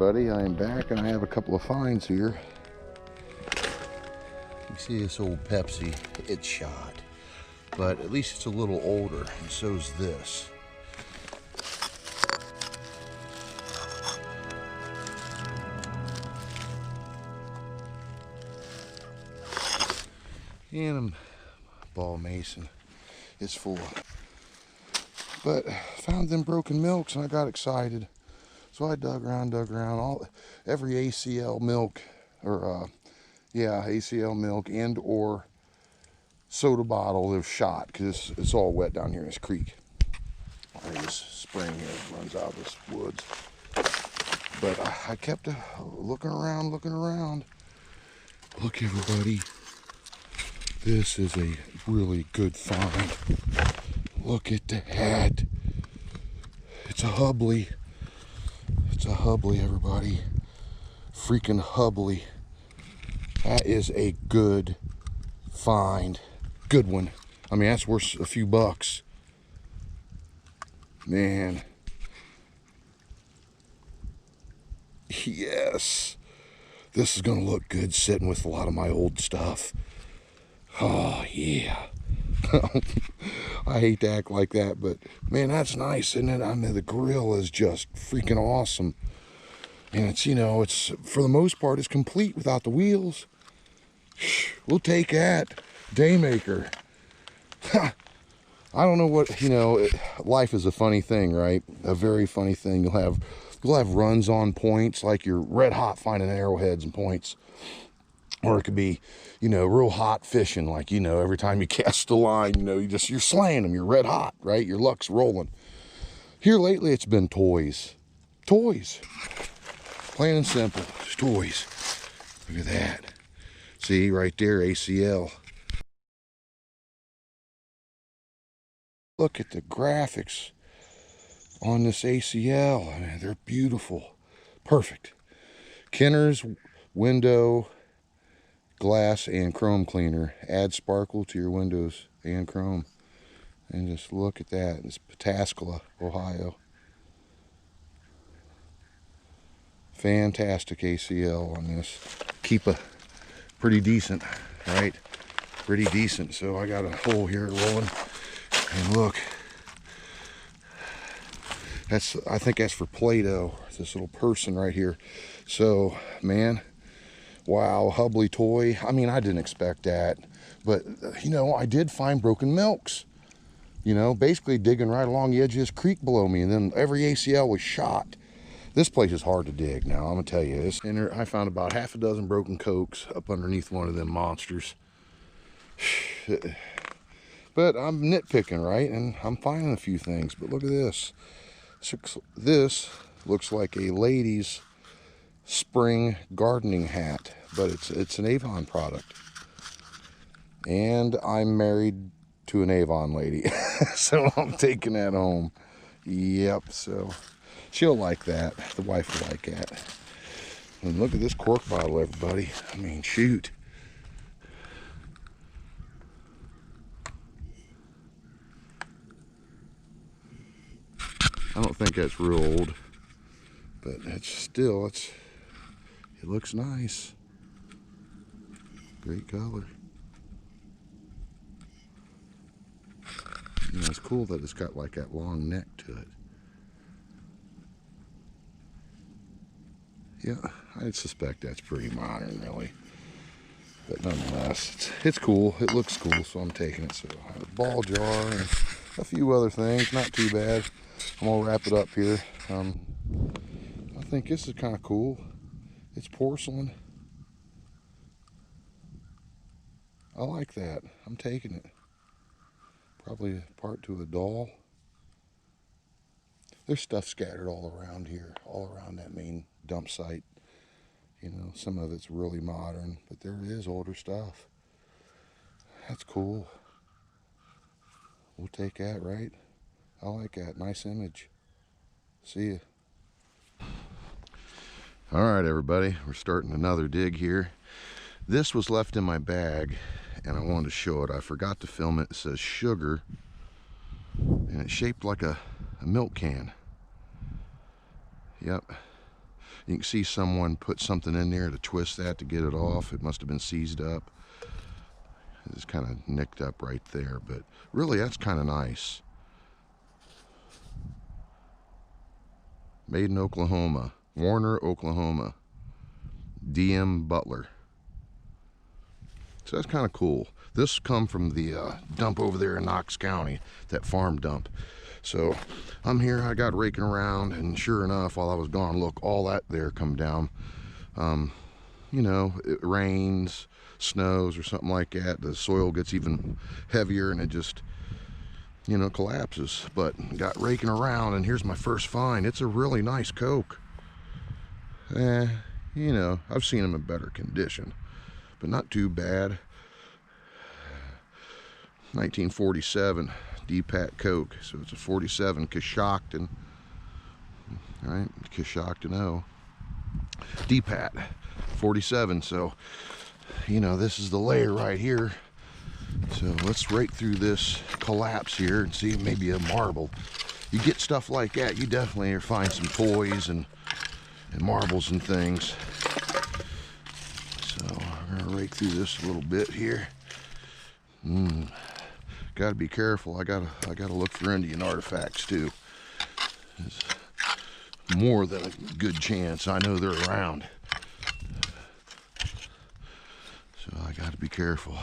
everybody, I am back and I have a couple of finds here. You see this old Pepsi, it's shot, but at least it's a little older, and so's this. And a ball mason is full. But found them broken milks and I got excited. So I dug around, every ACL milk, or ACL milk and or soda bottle is shot, because it's all wet down here in this creek. This spring here runs out of this woods. But I kept looking around. Look, everybody, this is a really good find. Look at that. It's a Hubley. It's a Hubley, everybody. Freaking Hubley. That is a good find. Good one. I mean, that's worth a few bucks. Man. Yes. This is gonna look good sitting with a lot of my old stuff. Oh, yeah. I hate to act like that, but man, that's nice, isn't it? I mean, the grill is just freaking awesome. And it's, you know, it's, for the most part, it's complete without the wheels. We'll take that. Daymaker. I don't know what, you know, life is a funny thing, right? A very funny thing. You'll have runs on points, like you're red hot finding arrowheads and points. Or it could be, you know, real hot fishing, like, you know, every time you cast a line, you know, you're slaying them, you're red hot, right? Your luck's rolling. Here lately, it's been toys. Toys. Plain and simple, just toys. Look at that. See, right there, ACL. Look at the graphics on this ACL. I mean, they're beautiful. Perfect. Kenner's window glass and chrome cleaner. Add sparkle to your windows and chrome. And just look at that. It's Pataskala, Ohio. Fantastic ACL on this. Keep a pretty decent, right? Pretty decent. So I got a hole here rolling. And look. I think that's for Play-Doh. This little person right here. So, man. Wow, Hubley toy. I mean, I didn't expect that, but you know, I did find broken milks, you know, basically digging right along the edge of this creek below me, and then every ACL was shot. This place is hard to dig now, I'm gonna tell you this. And I found about half a dozen broken Cokes up underneath one of them monsters. But I'm nitpicking, right? And I'm finding a few things, but look at this. This looks like a lady's spring gardening hat, but it's an Avon product, and I'm married to an Avon lady. So I'm taking that home. Yep, so she'll like that. The wife will like that. And look at this cork bottle, everybody. I mean, shoot. I don't think that's real old, but it's still, it looks nice. Great color. You know, it's cool that it's got like that long neck to it. Yeah, I suspect that's pretty modern, really. But nonetheless, it's cool. It looks cool, so I'm taking it. So I have a ball jar and a few other things. Not too bad. I'm gonna wrap it up here. I think this is kind of cool. It's porcelain. I like that. I'm taking it. Probably part to a doll. There's stuff scattered all around here, all around that main dump site. You know, some of it's really modern, but there is older stuff. That's cool. We'll take that, right? I like that. Nice image. See ya. All right, everybody. We're starting another dig here. This was left in my bag, and I wanted to show it. I forgot to film it. It says sugar, and it's shaped like a milk can. Yep. You can see someone put something in there to twist that to get it off. It must have been seized up. It's kind of nicked up right there, but really that's kind of nice. Made in Oklahoma, Warner, Oklahoma. DM Butler. So that's kind of cool. This come from the dump over there in Knox County, that farm dump. So I'm here, I got raking around, and sure enough, while I was gone, look, all that there come down. You know, it rains, snows, or something like that. The soil gets even heavier, and it just, you know, collapses. But got raking around, and here's my first find. It's a really nice Coke. You know, I've seen them in better condition, but not too bad. 1947 D-Pat Coke, so it's a 47 Coshocton, right? Coshocton O. D-Pat 47. So, you know, this is the layer right here. So let's rake through this collapse here and see maybe a marble. You get stuff like that, you definitely find some toys and marbles and things. So I'm gonna rake through this a little bit here. Gotta be careful. I gotta look for Indian artifacts too. There's more than a good chance I know they're around. So I gotta be careful.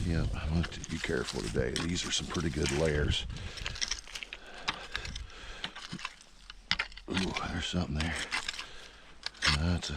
Yep, I'm gonna be careful today. These are some pretty good layers. Ooh, there's something there. That's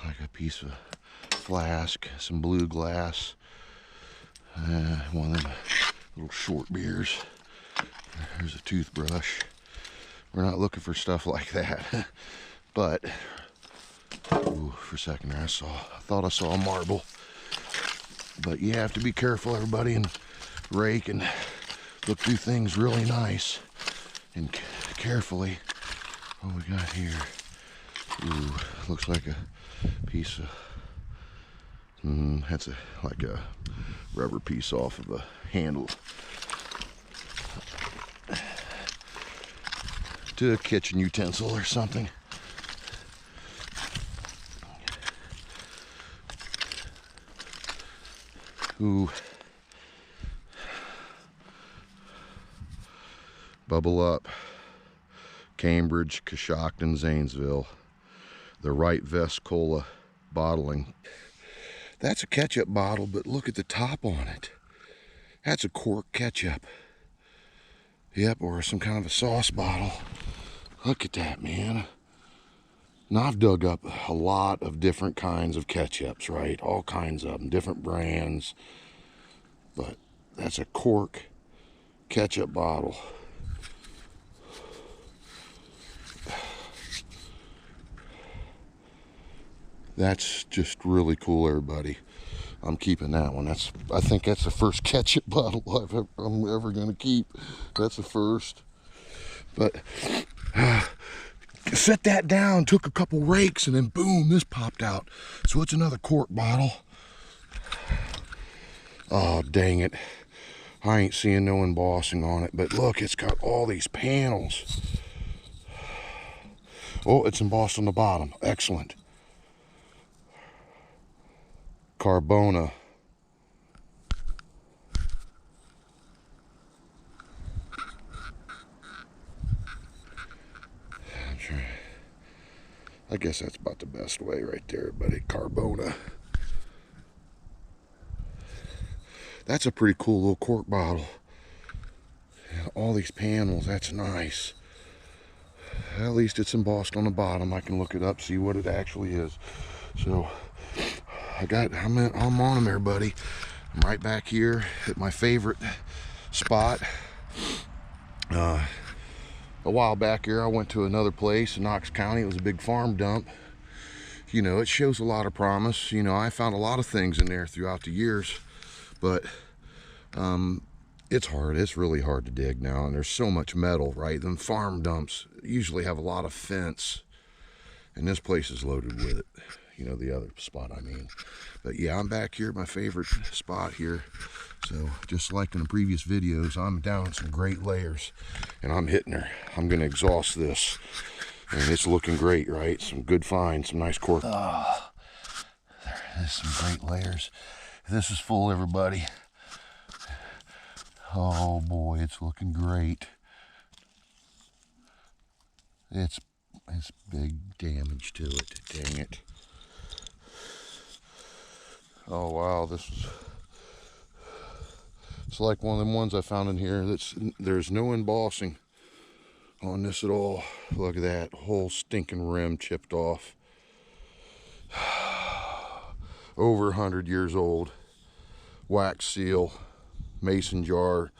like a piece of flask, some blue glass, one of them little short beers. There's a toothbrush. We're not looking for stuff like that, but ooh, for a second there I thought I saw a marble. But you have to be careful, everybody, and rake and look through things really nice and carefully. What we got here? Ooh, looks like a piece of, that's like a rubber piece off of a handle to a kitchen utensil or something. Ooh. Bubble Up, Cambridge, Coshocton, Zanesville. The Right Vest Cola bottling. That's a ketchup bottle, but look at the top on it. That's a cork ketchup. Yep, or some kind of a sauce bottle. Look at that, man. Now I've dug up a lot of different kinds of ketchups, right? All kinds of them, different brands. But that's a cork ketchup bottle. That's just really cool, everybody. I'm keeping that one. I think that's the first ketchup bottle I'm ever gonna keep. That's the first. But set that down, took a couple rakes, and then boom, this popped out. So it's another cork bottle. Oh, dang it. I ain't seeing no embossing on it, but look, it's got all these panels. Oh, it's embossed on the bottom. Excellent. Carbona. I guess that's about the best way right there, buddy. Carbona. That's a pretty cool little cork bottle. And all these panels, that's nice. At least it's embossed on the bottom. I can look it up, see what it actually is. So I'm on them there, buddy. I'm right back here at my favorite spot. A while back here, I went to another place in Knox County. It was a big farm dump. You know, it shows a lot of promise. You know, I found a lot of things in there throughout the years, but it's hard. It's really hard to dig now, and there's so much metal, right? Them farm dumps usually have a lot of fence, and this place is loaded with it. You know, the other spot I mean. But yeah, I'm back here at my favorite spot here. So just like in the previous videos, I'm down some great layers, and I'm hitting her. I'm gonna exhaust this. And it's looking great, right? Some good finds, some nice cork. Oh, there's some great layers. This is full, everybody. Oh boy, it's looking great. It's big damage to it, dang it. Oh wow, it's like one of them ones I found in here there's no embossing on this at all. Look at that, whole stinking rim chipped off. Over 100 years old. Wax seal, mason jar,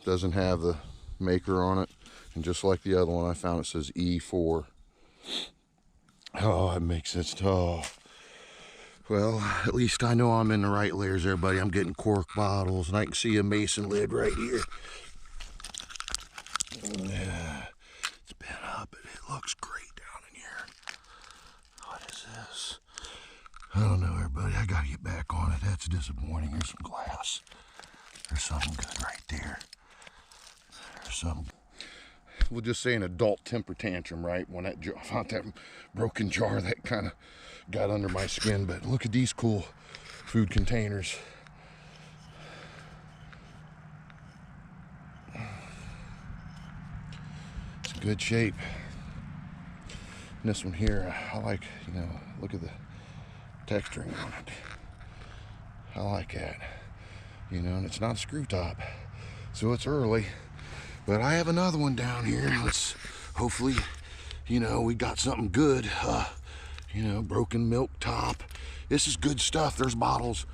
doesn't have the maker on it. And just like the other one I found, it says E4. Oh, it makes sense. Oh. Well, at least I know I'm in the right layers, everybody. I'm getting cork bottles, and I can see a mason lid right here. Yeah, it's been up, but it looks great down in here. What is this? I don't know, everybody. I gotta get back on it. That's disappointing. Here's some glass. There's something good right there. There's something. We'll just say an adult temper tantrum, right? When I found that broken jar, that kind of got under my skin. But look at these cool food containers. It's in good shape. And this one here, I like, you know, look at the texturing on it. I like that. You know, and it's not a screw top, so it's early. But I have another one down here. Let's hopefully, you know, we got something good. You know, broken milk top. This is good stuff. There's bottles.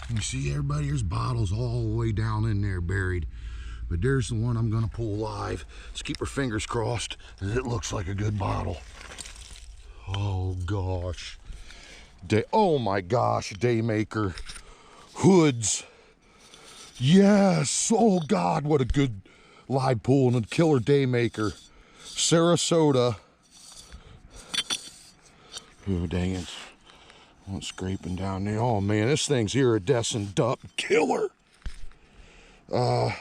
You see, everybody, there's bottles all the way down in there buried. But there's the one I'm gonna pull live. Let's keep our fingers crossed that it looks like a good bottle. Oh gosh. Oh my gosh, Daymaker. Hoods. Yes, oh God, what a good live pull and a killer Daymaker. Sarasota. Oh, dang it. What's scraping down there? Oh man, this thing's iridescent duck killer. I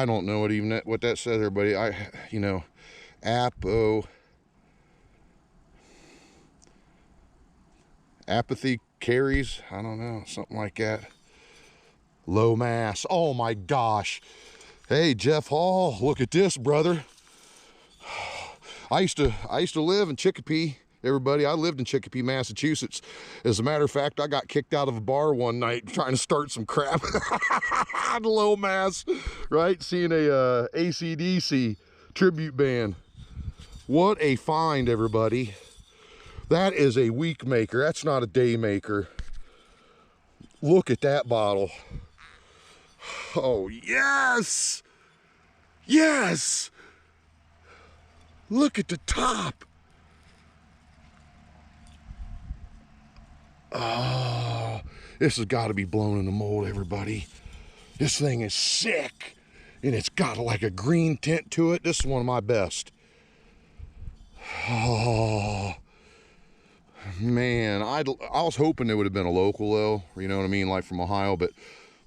don't know what that says, everybody. You know, apathy carries, I don't know, something like that. Low mass. Oh my gosh. Hey, Jeff Hall, look at this, brother. I used to live in Chicopee, everybody. I lived in Chicopee, Massachusetts. As a matter of fact, I got kicked out of a bar one night trying to start some crap. Low mass, right? Seeing a AC/DC tribute band. What a find, everybody. That is a week maker. That's not a day maker. Look at that bottle. Oh, yes! Yes! Look at the top. Oh, this has got to be blown in the mold, everybody. This thing is sick. And it's got like a green tint to it. This is one of my best. Oh. Man, I was hoping it would have been a local though, you know what I mean, like from Ohio, but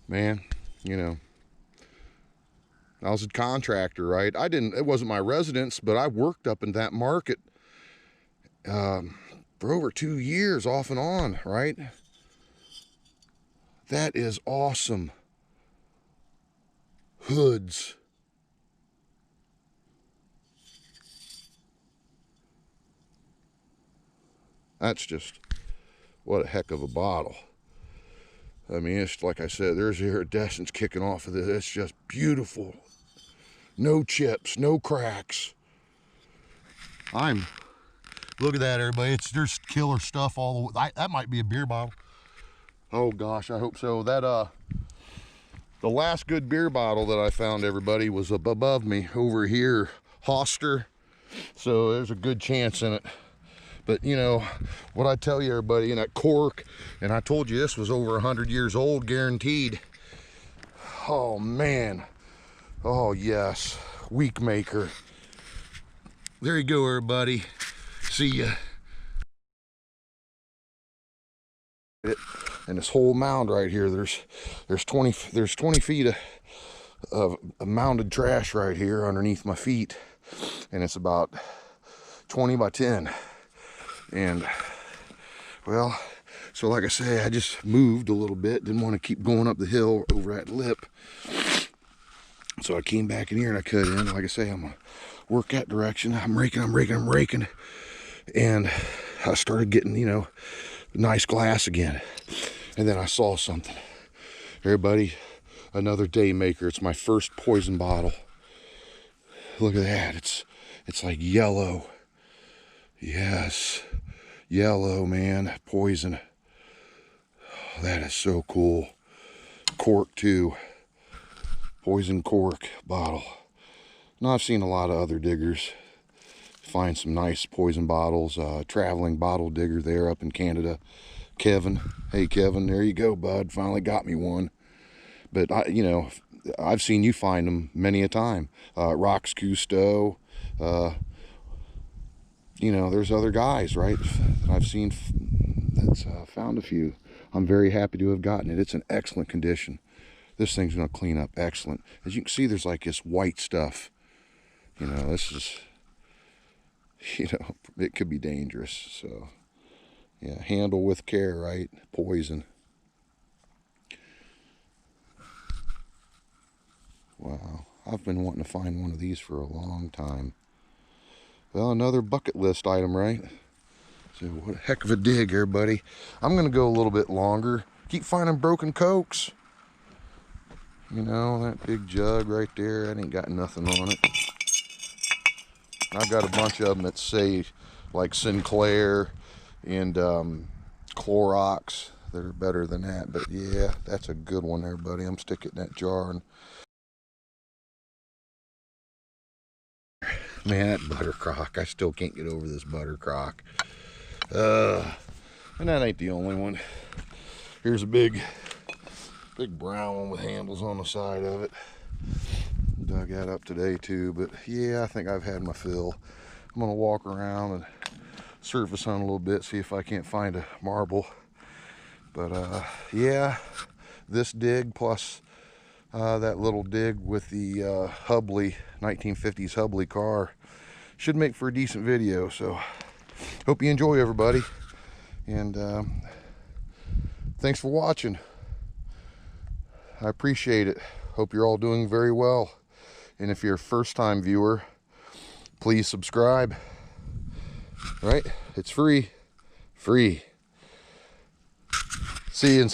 man, you know, I was a contractor, right? It wasn't my residence, but I worked up in that market for over 2 years off and on, right? That is awesome. Hoods. That's just, what a heck of a bottle. I mean, it's like I said, there's iridescence kicking off of this. It's just beautiful. No chips, no cracks. Look at that, everybody. There's killer stuff all the way. That might be a beer bottle. Oh gosh, I hope so. The last good beer bottle that I found, everybody, was above me over here, Hoster. So there's a good chance in it. But you know, what I tell you, everybody, in that cork, and I told you this was over 100 years old, guaranteed. Oh man. Oh yes, week maker. There you go, everybody. See ya. And this whole mound right here, there's 20 feet a mounded trash right here underneath my feet, and it's about 20 by 10. And well, so like I say, I just moved a little bit, didn't want to keep going up the hill over that lip, so I came back in here and I cut in. Like I say, I'm gonna work that direction. I'm raking, and I started getting, you know, nice glass again. And then I saw something. Everybody, another day maker. It's my first poison bottle. Look at that. It's like yellow. Yes, yellow, man. Poison. Oh, that is so cool. Cork too. Poison cork bottle. Now I've seen a lot of other diggers find some nice poison bottles. Traveling bottle digger there up in Canada, Kevin. Hey Kevin, there you go, bud. Finally got me one. But you know, I've seen you find them many a time. Rox Cousteau. You know, there's other guys, right, that I've seen that's found a few. I'm very happy to have gotten it. It's in excellent condition. This thing's gonna clean up excellent. As you can see, there's like this white stuff. You know, this is, you know, it could be dangerous. So yeah, handle with care, right? Poison. Wow, I've been wanting to find one of these for a long time. Well, another bucket list item, right? So what a heck of a dig, everybody. I'm gonna go a little bit longer. Keep finding broken cokes. You know, that big jug right there, that ain't got nothing on it. I've got a bunch of them that say like Sinclair and Clorox that are better than that. But yeah, that's a good one there, buddy. I'm sticking that jar and man, that butter crock. I still can't get over this butter crock. And that ain't the only one. Here's a big brown one with handles on the side of it. Dug that up today too, but yeah, I think I've had my fill. I'm gonna walk around and surface hunt a little bit, see if I can't find a marble. But yeah, this dig plus that little dig with the Hubley 1950s Hubley car should make for a decent video. So hope you enjoy, everybody, and thanks for watching. I appreciate it. Hope you're all doing very well. And if you're a first-time viewer, please subscribe. Right? It's free. See you.